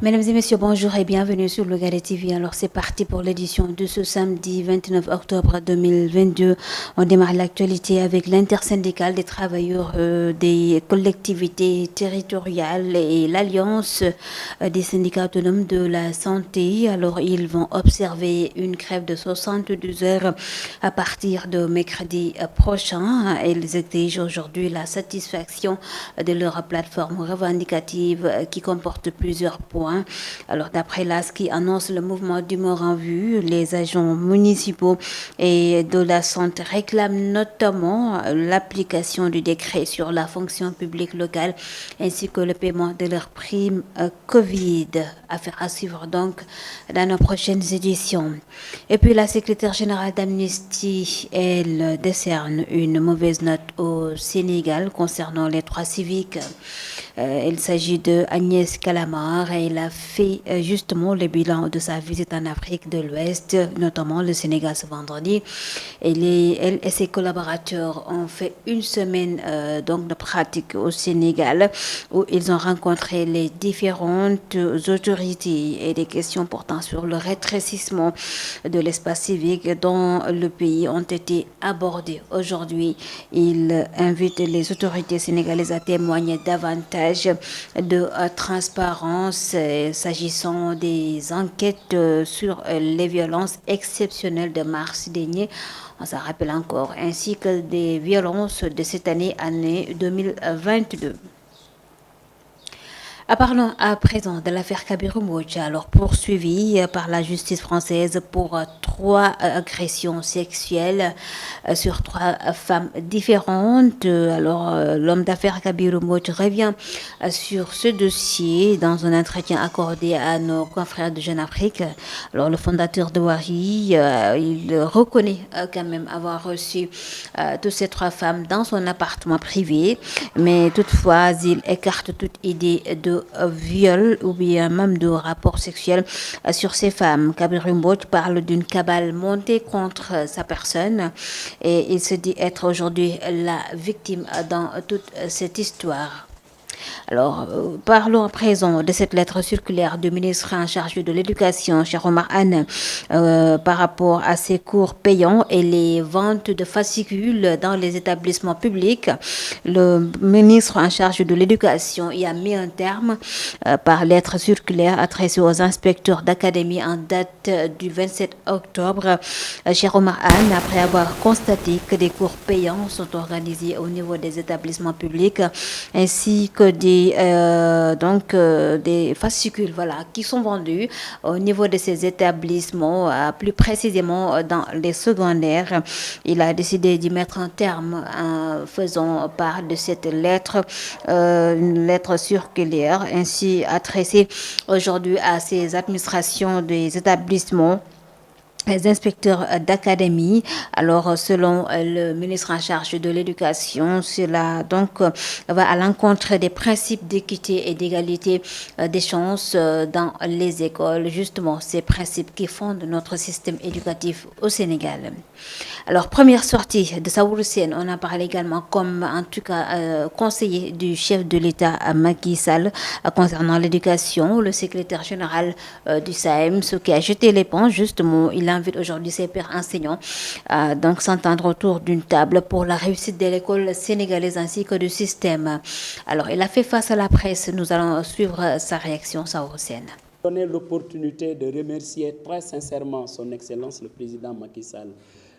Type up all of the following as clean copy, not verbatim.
Mesdames et messieurs, bonjour et bienvenue sur le Garé TV. Alors c'est parti pour l'édition de ce samedi 29 octobre 2022. On démarre l'actualité avec l'intersyndicale des travailleurs des collectivités territoriales et l'Alliance des syndicats autonomes de la santé. Alors ils vont observer une grève de 72 heures à partir de mercredi prochain. Ils exigent aujourd'hui la satisfaction de leur plateforme revendicative qui comporte plusieurs points. Alors, d'après l'AS qui annonce le mouvement d'humeur en vue, les agents municipaux et de la santé réclament notamment l'application du décret sur la fonction publique locale ainsi que le paiement de leurs primes Covid. Affaire à suivre donc dans nos prochaines éditions. Et puis, la secrétaire générale d'Amnesty, elle décerne une mauvaise note au Sénégal concernant les droits civiques. Il s'agit de Agnès Calamar et elle a fait justement le bilan de sa visite en Afrique de l'Ouest, notamment le Sénégal ce vendredi. Elle et ses collaborateurs ont fait une semaine donc de pratique au Sénégal où ils ont rencontré les différentes autorités et des questions portant sur le rétrécissement de l'espace civique dans le pays ont été abordées. Aujourd'hui, ils invitent les autorités sénégalaises à témoigner davantage de transparence s'agissant des enquêtes sur les violences exceptionnelles de mars dernier. On s'en rappelle encore, ainsi que des violences de cette année 2022. Parlons à présent de l'affaire Kabirou Mbodj, alors poursuivie par la justice française pour 3 agressions sexuelles sur 3 femmes différentes. Alors, l'homme d'affaires Kabirou Mbodj revient sur ce dossier dans un entretien accordé à nos confrères de Jeune Afrique. Alors, le fondateur de Wari, il reconnaît quand même avoir reçu toutes ces 3 femmes dans son appartement privé, mais toutefois, il écarte toute idée de viol ou bien même de rapport sexuel sur ces femmes. Kabirou Mbodj parle d'une cabale montée contre sa personne et il se dit être aujourd'hui la victime dans toute cette histoire. Alors, parlons à présent de cette lettre circulaire du ministre en charge de l'éducation, Cheikh Oumar Anne, par rapport à ces cours payants et les ventes de fascicules dans les établissements publics. Le ministre en charge de l'éducation y a mis un terme par lettre circulaire adressée aux inspecteurs d'académie en date du 27 octobre. Cheikh Oumar Anne, après avoir constaté que des cours payants sont organisés au niveau des établissements publics ainsi que des fascicules qui sont vendus au niveau de ces établissements, plus précisément dans les secondaires. Il a décidé d'y mettre un terme en faisant part de cette lettre, une lettre circulaire ainsi adressée aujourd'hui à ces administrations des établissements. Les inspecteurs d'académie. Alors, selon le ministre en charge de l'éducation, cela donc va à l'encontre des principes d'équité et d'égalité des chances dans les écoles. Justement, ces principes qui fondent notre système éducatif au Sénégal. Alors, première sortie de Saourou Sène, on en parle également comme, en tout cas, conseiller du chef de l'État Macky Sall concernant l'éducation, le secrétaire général du SAEM, ce qui a jeté l'éponge, justement, il invite aujourd'hui ses pairs enseignants à donc s'entendre autour d'une table pour la réussite de l'école sénégalaise ainsi que du système. Alors, il a fait face à la presse. Nous allons suivre sa réaction, Saourou Sène. Donner l'opportunité de remercier très sincèrement son Excellence le Président Macky Sall,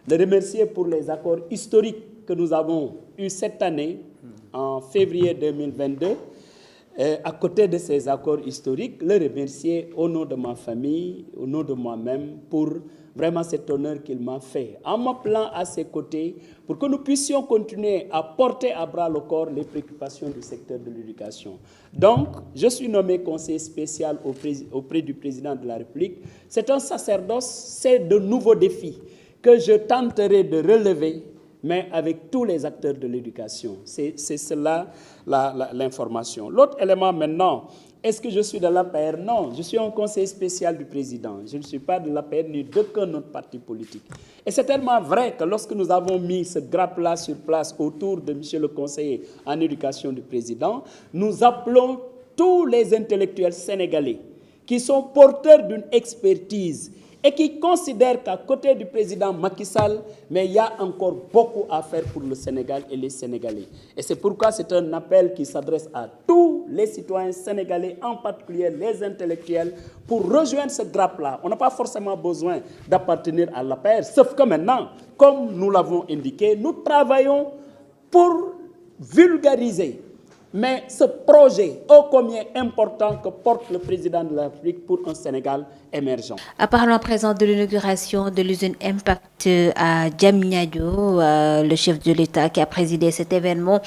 de remercier pour les accords historiques que nous avons eus cette année, en février 2022. À côté de ces accords historiques, le remercier au nom de ma famille, au nom de moi-même, pour vraiment cet honneur qu'il m'a fait, en m'appelant à ses côtés pour que nous puissions continuer à porter à bras le corps les préoccupations du secteur de l'éducation. Donc, je suis nommé conseiller spécial auprès du président de la République. C'est un sacerdoce, c'est de nouveaux défis que je tenterai de relever, mais avec tous les acteurs de l'éducation. C'est cela l'information. L'autre élément maintenant, est-ce que je suis de l'APR? Non, je suis un conseiller spécial du président. Je ne suis pas de l'APR ni d'aucun autre parti politique. Et c'est tellement vrai que lorsque nous avons mis ce grappe-là sur place autour de M. le conseiller en éducation du président, nous appelons tous les intellectuels sénégalais qui sont porteurs d'une expertise et qui considèrent qu'à côté du président Macky Sall, mais il y a encore beaucoup à faire pour le Sénégal et les Sénégalais. Et c'est pourquoi c'est un appel qui s'adresse à tous les citoyens sénégalais, en particulier les intellectuels, pour rejoindre ce grappe-là. On n'a pas forcément besoin d'appartenir à l'APR, sauf que maintenant, comme nous l'avons indiqué, nous travaillons pour vulgariser. Mais ce projet, ô combien important que porte le président de la République pour un Sénégal émergent. Parlons à présent de l'inauguration de l'usine Impact à Diamniadio. Le chef de l'État qui a présidé cet événement,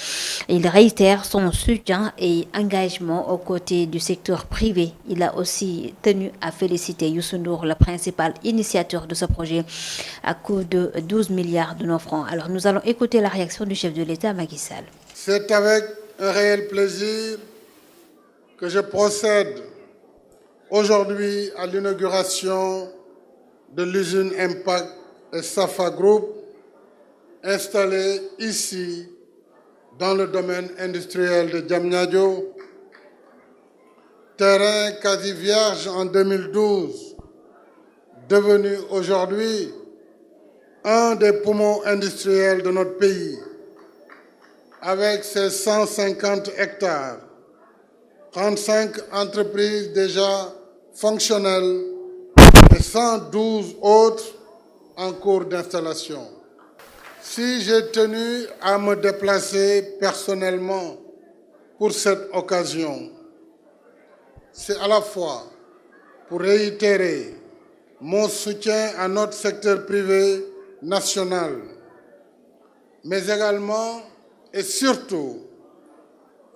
il réitère son soutien et engagement aux côtés du secteur privé. Il a aussi tenu à féliciter Youssou Ndour, le principal initiateur de ce projet, à coût de 12 milliards de nos francs. Alors nous allons écouter la réaction du chef de l'État, Macky Sall. C'est avec un réel plaisir que je procède aujourd'hui à l'inauguration de l'usine Impact et Safa Group installée ici dans le domaine industriel de Diamniadio, terrain quasi vierge en 2012, devenu aujourd'hui un des poumons industriels de notre pays. Avec ses 150 hectares, 35 entreprises déjà fonctionnelles et 112 autres en cours d'installation. Si j'ai tenu à me déplacer personnellement pour cette occasion, c'est à la fois pour réitérer mon soutien à notre secteur privé national, mais également et surtout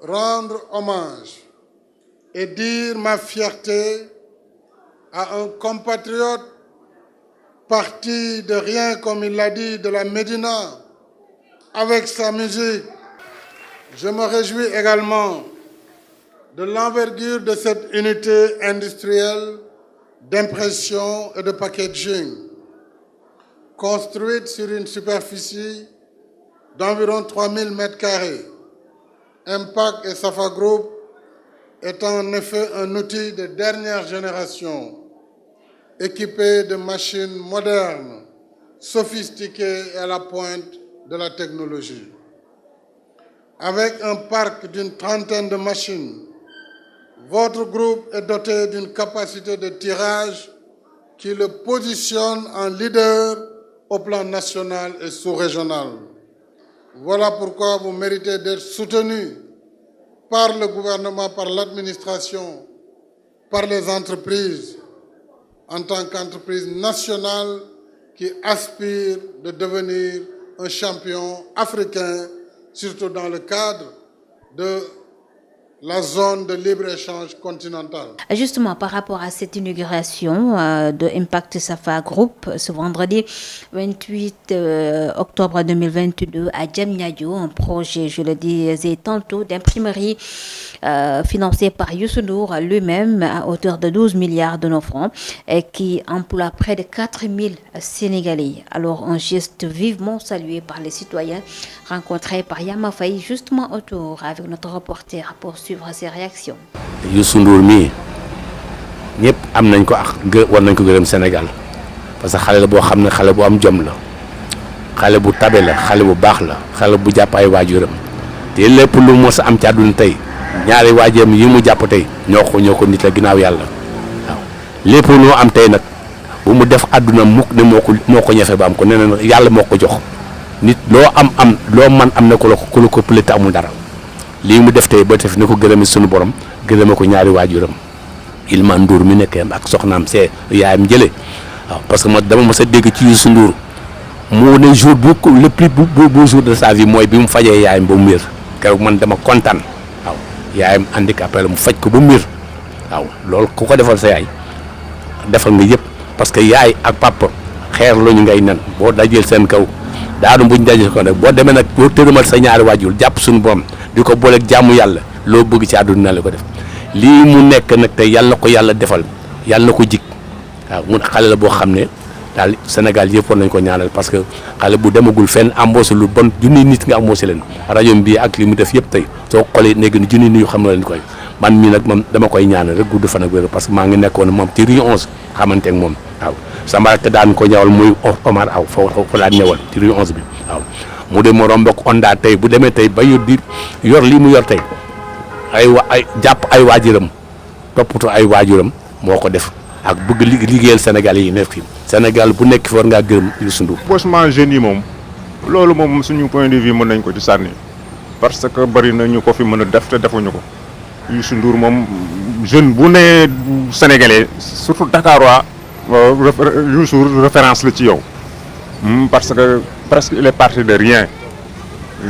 rendre hommage et dire ma fierté à un compatriote parti de rien, comme il l'a dit, de la Médina, avec sa musique. Je me réjouis également de l'envergure de cette unité industrielle d'impression et de packaging, construite sur une superficie d'environ 3000 m². Impact et Safa Group est en effet un outil de dernière génération, équipé de machines modernes, sophistiquées et à la pointe de la technologie. Avec un parc d'une trentaine de machines, votre groupe est doté d'une capacité de tirage qui le positionne en leader au plan national et sous-régional. Voilà pourquoi vous méritez d'être soutenu par le gouvernement, par l'administration, par les entreprises, en tant qu'entreprise nationale qui aspire de devenir un champion africain, surtout dans le cadre de la zone de libre-échange continentale. Justement, par rapport à cette inauguration de Impact Safa Group, ce vendredi 28 octobre 2022 à Diamniadio, un projet, je le disais tantôt, d'imprimerie financé par Youssou Ndour lui-même à hauteur de 12 milliards de nos francs et qui emploie près de 4000 Sénégalais. Alors, un geste vivement salué par les citoyens rencontrés par Yama Faye justement autour avec notre reporter pour suivre ses réactions. Youssou Ndour mii ñëpp am nañ ko ak war nañ ko gërëm Sénégal parce que xale la boo xam ne xale bu am jom la xale bu tabe la xale bu baax la xale bu jàpp ay waajuram te lépp lu mos a am ci àdduna tey ñaari waajeem yi mu jàpp tey ñoo ko nit la ginnaaw yàlla waaw lépp loo am tey nag bu mu def àdduna mukk ne moo ko ñefe ba am ko nee na yàlla moo ko jox nit loo am loo man am na ko pële te amul dara lii mu def tey ba def na ko gërëmi sunu borom gërëme ko ñaari waajuram Ilman Ndour mi nekkee ak soxnaam see yaayam jële waaw parce que dama mos a dégg ci Youssou Ndour mu ne jour le plus beau jour de sa vie mooy bi mu fajee yaayam ba mu wér keroog man dama kontaan waaw yaayam handicapé la mu faj ko ba mu wér waaw loolu ku ko defal sa yaay defal nga yëpp parce que yaay ak papa xeer lañu ngay nen boo dajeel seen kaw daanu buñ dajeel ko nag boo demee nag boo tërëmal sa ñaari waajur jàpp suñu borom di ko booleeg jàmm yàlla loo bëgg ci àdduna la ko def lii mu nekk nag te yàlla ko yàlla defal yàlla na ko jig waaw mun xale la boo xam ne daal Sénégal yëpp war nañ ko ñaanal parce que xale bu demagul fenn embauché lu bon junni nit nga embauché leen rajo bi ak li mu def yëpp tey soo xoolee néegi ni junni nit yu xam na leen koy man mii nag moom dama koy ñaanal rek gudd fan ak wér parce que maa ngi nekkoon moom ci rue 11 xamante ak moom waaw sama rakk daan ko ñawal muy Omar Aw fa daan ñëwal ci rue 11 bi waaw mu dem romb ak Onda tey bu demee tey ba yor lii mu yor tey ay jàpp ay waajuram toppatoo ay waajuram moo ko def ak bëgg liggéeyal Sénégal yi nekk fi Sénégal bu nekk fi war ngaa gërëm Youssou Ndour. embauchement jeunes yi moom loolu moom suñu point de vue mën nañ ko ci sànni parce que bari na ñu ko fi mën a def te defuñu ko Youssou Ndour moom jeune bu ne sénégalais surtout Dakarois Youssou référence la ci yow parce que presque il est parti de rien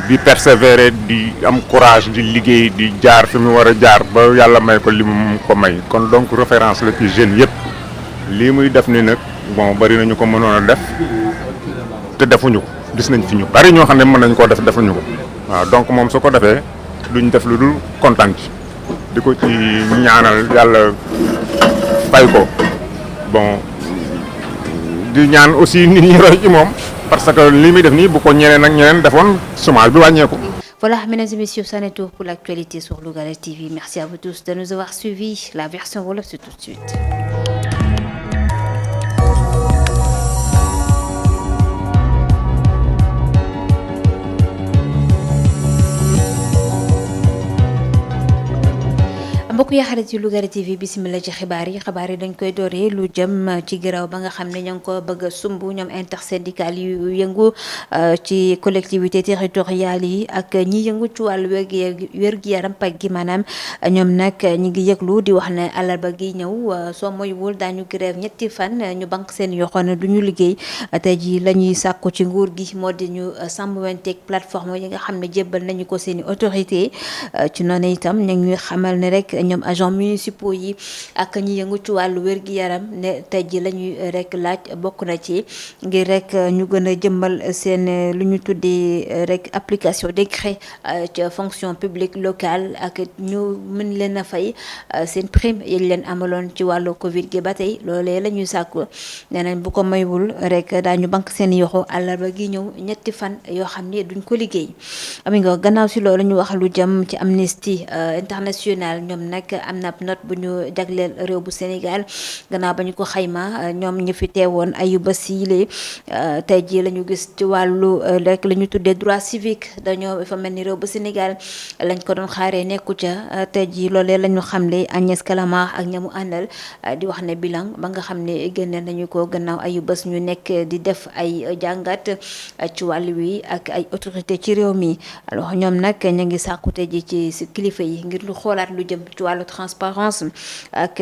di persévérer di am courage di liggéey di jaar fi mu war a jaar ba yàlla may ko li mu ko may kon donc référence la ci jeunes yëpp lii muy def ni nag bon bari nañu ko mënoon a def te defuñu ko gis nañ fi ñu bari ñoo xam ne mën nañ koo def defuñu ko waaw donc moom su ko defee duñ def lu dul kontaan ci di ko ci ñaanal yàlla fay ko bon di ñaan aussi nit ñi roy ci moom parce que li muy def nii bu ko ñeneen ak ñeneen defoon chômage bi wàññeeku. Voilà, mesdames et messieurs, ça n'est tout pour l'actualité sur Lougaré TV. Merci à vous tous de nous avoir suivis. La version Wolof, c'est tout de suite. mbokk yi xarit yu Lougaré TV bismillah ci xibaar yi dañ koy dooree lu jëm ci gëraaw ba nga xam ne ñoo ngi ko bëgg a sumb ñoom intersyndical yu yëngu ci collectivité territoriales yi ak ñi yëngu ci wàllu wér-gi-yaram paj gi maanaam ñoom nag ñi ngi yëglu di wax ne àllarba gi ñëw soo moywul daañu grève ñetti fan ñu bank seen yoxoon ne du ñu liggéey tey ji la ñuy sàkku ci nguur gi moo di ñu sàmmwenteeg plateforme yi nga xam ne jébbal nañu ko seeni autorité ci noonu itam ñu ngi xamal ne rek ñoom agents municipaux yi ak ñi yëngu ci wàllu wér-gi-yaram ne tey ji la ñuy rek laaj bokk na ci ngir rek ñu gën a jëmmal seen lu ñu tuddee rek application décret ci fonction publique locale ak ñu mën leen a fay seen prime yi leen amaloon ci wàllu Covid gi ba tey loolee la ñuy sàkku nee nañ bu ko maywul rek daañu bank seen yoxo àllarba gi ñëw ñetti fan yoo xam ne duñ ko liggéey ami nga gannaaw si loolu ñu wax lu jëm ci Amnesty International ñoom nag am na note bu ñu jagleel réew bu Sénégal gannaaw ba ñu ko xayma ñoom ñi fi teewoon ayu bés yi tey jii la ñu gis ci wàllu rek la ñu tuddee droit civique dañoo fa mel ni réew bu Sénégal lañ ko doon xaaree nekku ca tey jii loolee la ñu xamle Agnès Kalama ak ñamu àndal di wax ne bilan ba nga xam ne génne nañu ko gannaaw ayu bés ñu nekk di def ay jàngat ci wàllu wi ak ay autorité ci réew mi alors ñoom nag ñu ngi sàkkute ji ci kilifa yi ngir lu xoolaat lu jëm ci wàllu transparence ak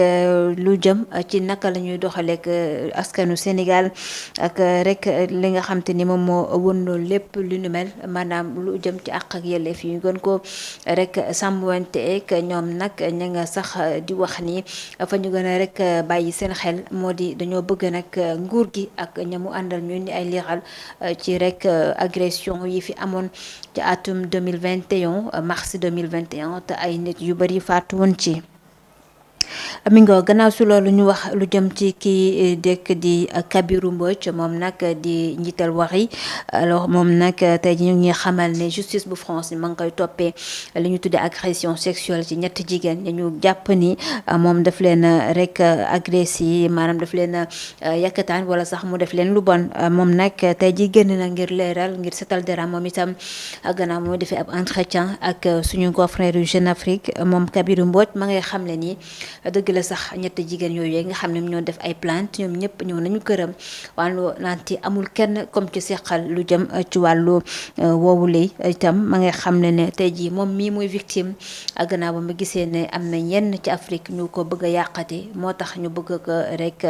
lu jëm ci naka la ñuy doxaleek askanu Sénégal ak rek li nga xam te ni moom moo wëndoo lépp lu nu mel maanaam lu jëm ci àq ak yelleef yi gën ko rek sàmmwante ek ñoom nag ña nga sax di wax ni fa ñu gën a rek bàyyi seen xel moo di dañoo bëgg nag nguur gi ak ñamu àndal ñu ni ay leeral ci rek agression yi fi amoon ci atum 2021 mars 2021 te ay nit yu bari faatu woon ci mi nga gannaaw si loolu ñu wax lu jëm ci kii dëkk di Kabirou Mbodj moom nag di njiital Wari alors moom nag tey ji ñu ngi xamal ne justice bu France ma ngi koy toppee li ñu tuddee agression sexuelle ci ñetti jigéen ñu jàpp ni moom daf leen rek agressé maanaam daf leen yakkataan wala sax mu def leen lu bon moom nag tey ji génn na ngir leeral ngir setal dara moom itam gannaaw moo defee ab entretien ak suñu confrère yu Jeune Afrique moom Kabirou Mbodj ma ngay xam ne ni dëgg la sax ñetti jigéen yooyu nga xam ne ñoo def ay plainte ñoom ñëpp ñëw nañu këram wàllu naanti amul kenn comme ci seqal lu jëm ci wàllu woowule itam ma ngay xam ne tey jii moom mii mooy victime gannaaw ba ma gisee ne am na ñenn ci Afrique ñu ko bëgg a yàqate moo tax ñu bëgg ko rek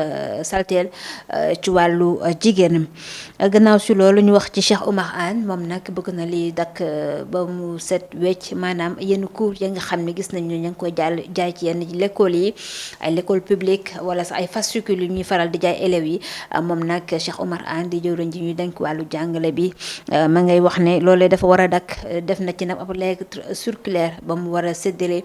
salteel ci wàllu jigéenam gannaaw si loolu ñu wax ci Cheikh Oumar Anne moom nag bëgg na li dakk ba mu set wecc maanaam yenn cours ya nga xam ne gis nañu ña ngi koy jaay ci yenn l'école yi ay l'école publique wala sax ay fascicule yu ñuy faral di jaay élèves yi moom nag Cheikh Oumar Anne di jëwriñ ji ñuy denk wàllu jàngale bi ma ngay wax ne loolee dafa war a dakk def na ci nag ab lettre circulaire ba mu war a séddale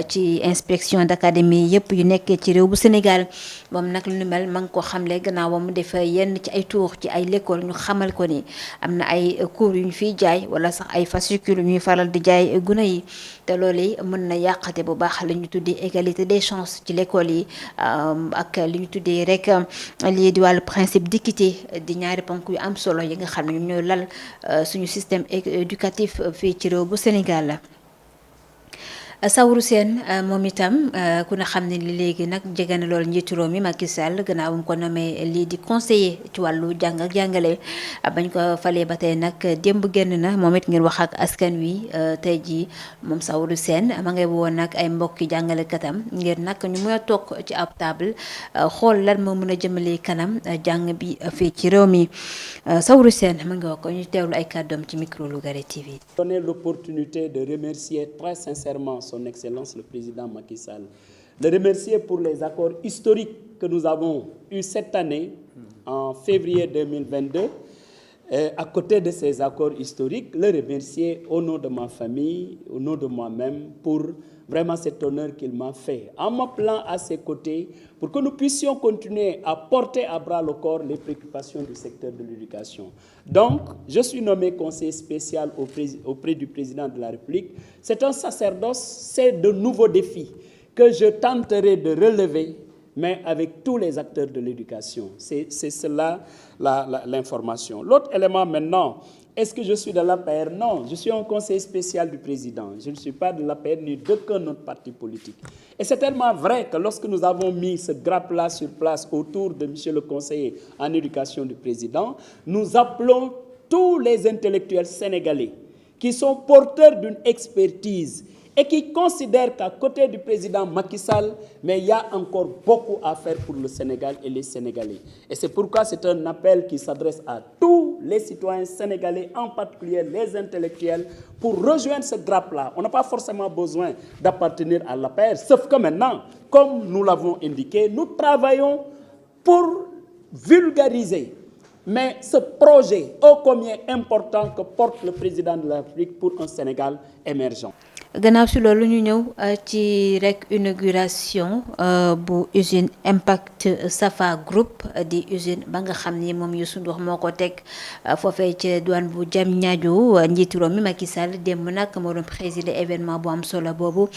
ci inspection d'académie yëpp yu nekkee ci réew bu Sénégal moom nag lu nu mel ma ngi ko xamle gannaaw ba mu def yenn ci ay tour ci ay l'école ñu xamal ko ni am na ay cours yu ñu fiy jaay wala sax ay fascicule yu ñuy faral di jaay gune yi te loolu yi mën na yàqate bu baax li ñu tuddee égalité des chances ci l'école yi ak li ñu tuddee rek lii di wàllu principe d'équité di ñaari ponk yu am solo yi nga xam ne ñoom ñooy lal suñu système éducatif fii ci réew bu Sénégal la. Saourou Sène moom itam ku na xam ne li léegi nag jege na loolu njiitu réew mi Macky Sall gannaaw mu ko nommé lii di conseiller ci wàllu jàng ak jàngale bañ ko falee ba tey nag démb génn na moom it ngir wax ak askan wi tey jii moom Saourou Sène ma ngay woon nag ay mbokki jàngalekatam ngir nag ñu mën a toog ci ab table xool lan moo mën a jëmale kanam jàng bi fii ci réew mi Saourou Sène ma ngi wax ko ñu teewlu ay kàddoom ci micro Lougaré TV. Donner l'opportunité de remercier très sincèrement Son Excellence le Président Macky Sall, le remercier pour les accords historiques que nous avons eus cette année, en février 2022. À côté de ces accords historiques, le remercier au nom de ma famille, au nom de moi-même, pour vraiment cet honneur qu'il m'a fait, en m'appelant à ses côtés pour que nous puissions continuer à porter à bras le corps les préoccupations du secteur de l'éducation. Donc, je suis nommé conseiller spécial auprès du président de la République. C'est un sacerdoce, c'est de nouveaux défis que je tenterai de relever, mais avec tous les acteurs de l'éducation. C'est cela l'information. L'autre élément maintenant, est-ce que je suis de l'APR? Non, je suis un conseiller spécial du président. Je ne suis pas de l'APR ni d'aucun autre parti politique. Et c'est tellement vrai que lorsque nous avons mis ce grappe-là sur place autour de M. le conseiller en éducation du président, nous appelons tous les intellectuels sénégalais qui sont porteurs d'une expertise et qui considèrent qu'à côté du président Macky Sall, mais il y a encore beaucoup à faire pour le Sénégal et les Sénégalais. Et c'est pourquoi c'est un appel qui s'adresse à tous les citoyens sénégalais, en particulier les intellectuels, pour rejoindre ce grappe-là. On n'a pas forcément besoin d'appartenir à l'APR, sauf que maintenant, comme nous l'avons indiqué, nous travaillons pour vulgariser mais ce projet ô combien important que porte le président de la République pour un Sénégal émergent. gannaaw si loolu ñu ñëw ci rek inauguration bu usine Impact Safa Group di usine ba nga xam ni moom Youssou Ndour moo ko teg foofee ci douane bu Diamniadio njiitu réew mi Macky Sall démb nag moo doon présider événement bu am solo boobu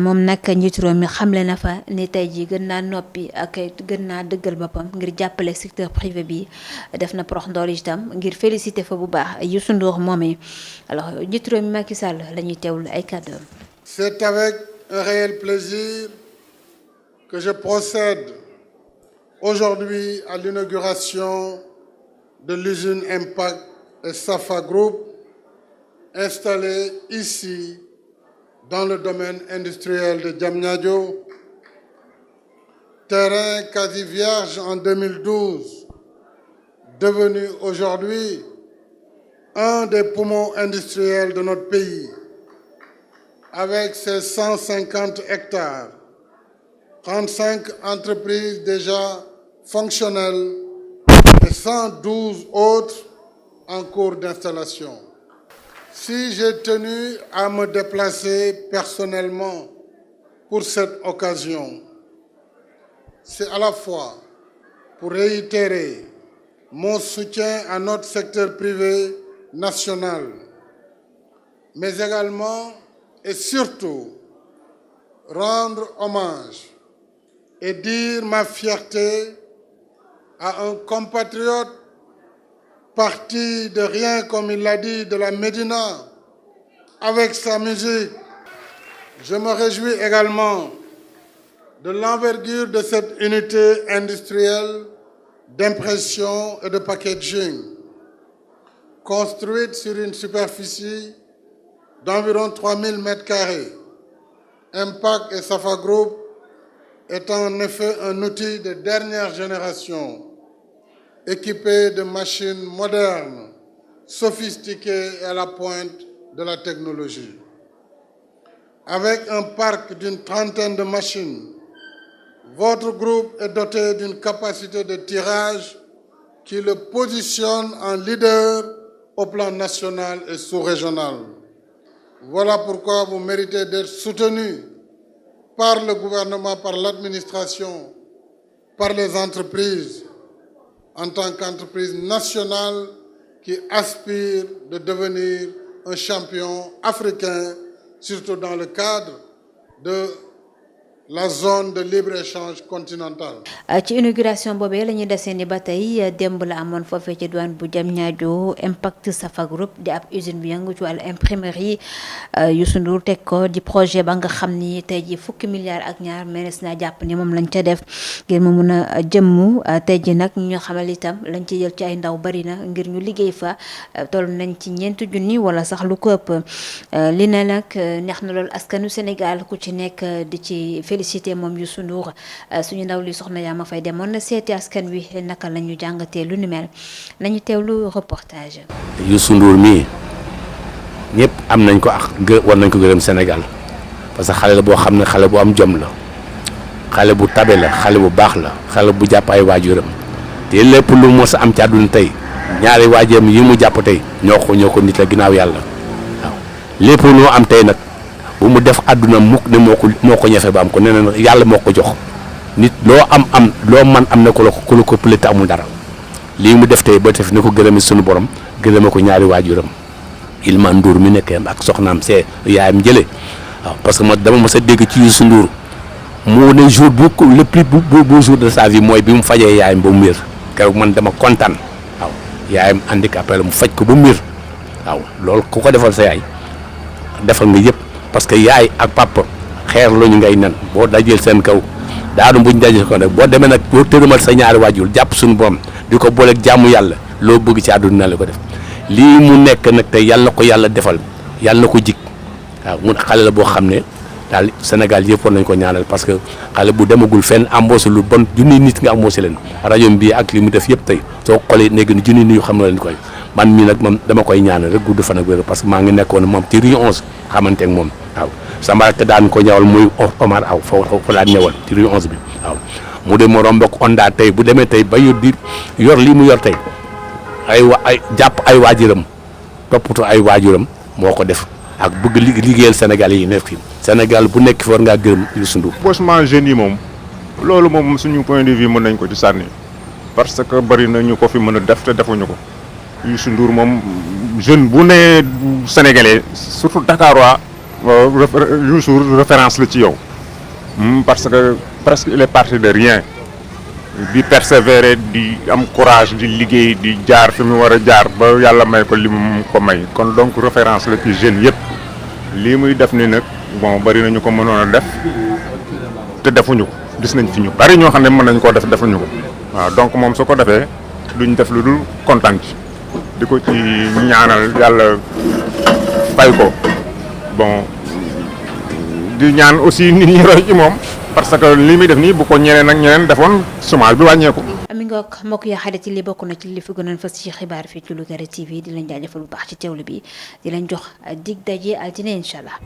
moom nag njiitu réew mi xamle na fa ni tey jii gën naa noppi ak gën naa dëggal boppam ngir jàppale secteur privé bi def na prox ndool itam ngir féliciter fa bu baax Youssou Ndour moomee alors njiitu réew mi Macky Sall la ñuy teewlu ay kàddoom. C'est avec un réel plaisir que je procède aujourd'hui à l'inauguration de l'usine Impact et Safa Group installée ici dans le domaine industriel de Diamniadio, terrain quasi vierge en 2012, devenu aujourd'hui un des poumons industriels de notre pays, avec ses 150 hectares, 35 entreprises déjà fonctionnelles et 112 autres en cours d'installation. Si j'ai tenu à me déplacer personnellement pour cette occasion, c'est à la fois pour réitérer mon soutien à notre secteur privé national, mais également et surtout rendre hommage et dire ma fierté à un compatriote parti de rien, comme il l'a dit, de la Médina, avec sa musique. Je me réjouis également de l'envergure de cette unité industrielle d'impression et de packaging, construite sur une superficie d'environ 3000 m². Impact et Safa Group est en effet un outil de dernière génération, équipé de machines modernes, sophistiquées et à la pointe de la technologie. Avec un parc d'une trentaine de machines, votre groupe est doté d'une capacité de tirage qui le positionne en leader au plan national et sous-régional. Voilà pourquoi vous méritez d'être soutenu par le gouvernement, par l'administration, par les entreprises, en tant qu'entreprise nationale qui aspire de devenir un champion africain, surtout dans le cadre de la zone de libre-échange continentale. ci inauguration boobee la ñuy desee ni ba tey démb la amoon foofee ci douane bu Diamniadio Impact Safa Group di ab usine bi yëngu ci wàllu imprimerie Youssou Ndour teg ko di projet ba nga xam ni tey ji fukki milliards ak ñaar menes naa jàpp ni moom lañ ca def ngir mu mun a jëmmu tey ji nag ñu xamal itam lañ ci jël ci ay ndaw bari na ngir ñu liggéey fa toll nañ ci 4 junni wala sax lu ko ëpp li ne nag neex na loolu askanu Sénégal ku ci nekk di ci félicité moom Youssou Ndour suñu ndaw li soxna yaa ma fay demoon na seeti askan wi naka la ñu jàngatee lu ni mel nañu teewlu reportage. Youssou Ndour mii ñëpp am nañ ko ak war nañ ko gërëm Sénégal parce que xale la boo xam ne xale bu am jom la xale bu tabe la xale bu baax la xale bu jàpp ay waajuram te lépp lu mos a am ci àdduna tey ñaari waajuram yi mu jàpp tey ñoo ko nit la ginnaaw yàlla waaw lépp lu am tey nag. bu mu def àdduna mukk ne moo ko ñefe ba am ko nee na yàlla moo ko jox nit loo am loo man am na ku la ko pëlete amul dara lii mu def tey ba def ni ko gërëmi sunu borom gërëme ko ñaari waajuram Ilma Ndour mi nekkee ak soxnaam see yaayam jëlee waaw parce que ma dama mës a dégg ci Youssou Ndour mu ne jour bu le plus beau jour de sa vie mooy bi mu fajee yaayam ba mu wér keroog man dama kontaan waaw yaayam handicapé la mu faj ko ba mu wér waaw loolu ku ko defal sa yaay defal nga yëpp. parce que yaay ak papa xeer lañu ngay nen boo dajeel seen kaw daanu buñ dajeel ko nag boo demee nag boo tërëmal sa ñaari waajur jàpp suñu borom di ko booleeg jàmmu yàlla loo bëgg ci àdduna la ko def lii mu nekk nag te yàlla na ko yàlla defal yàlla na ko jig waaw mun xale la boo xam ne daal Sénégal yëpp war nañ ko ñaanal parce que xale bu demagul fenn embauché lu bon junni nit nga embauché leen rajo bi ak li mu def yëpp tey soo xoolee léegi ni junni nit xam na leen koy man mii nag moom dama koy ñaanal rek gudd fan ak wér parce que maa ngi nekkoon moom ci rue 11 xamante ak moom waaw sama te daan ko ñawal muy Omar Aw fa daan ñëwal ci rue 11 bi waaw mu dem mo romb ak Onda tey bu demee tey ba yor lii mu yor tey ay jàpp ay waajuram toppatoo ay waajuram moo ko def ak bëgg liggéeyal Sénégal yi nekk fi Sénégal bu nekk fi war ngaa gërëm Youssou Ndour. embauchement jeunes yi moom loolu moom suñu point de vue mën nañ ko ci sànni parce que bari na ñu ko fi mën a def te defuñu ko Youssou Ndour moom jeune bu ne sénégalais surtout Dakarois Youssou référence la ci yow parce que presque il est parti de rien di persévérer di am courage di liggéey di jaar fi mu war a jaar ba yàlla may ko li mu ko may kon donc référence la ci jeunes yëpp lii muy def ni nag bon bari nañu ko mënoon a def te defuñu ko gis nañ fi ñu bari ñoo xam ne mën nañu koo def defuñu ko waaw donc moom su ko defee duñ def lu dul kontaan ci di ko ci ñaanal yàlla fay ko bon di ñaan aussi nit ñi roy ci moom parce que li muy def nii bu ko ñeneen ak ñeneen defoon chômage bi wàññeeku. ami ngoog mbokk yaa xarit li bokk na ci li fi gënoon fas ci xibaar fii ci Lougaré TV di leen jaajëfal bu baax ci teewlu bi di leen jox dig daje altine incha allah.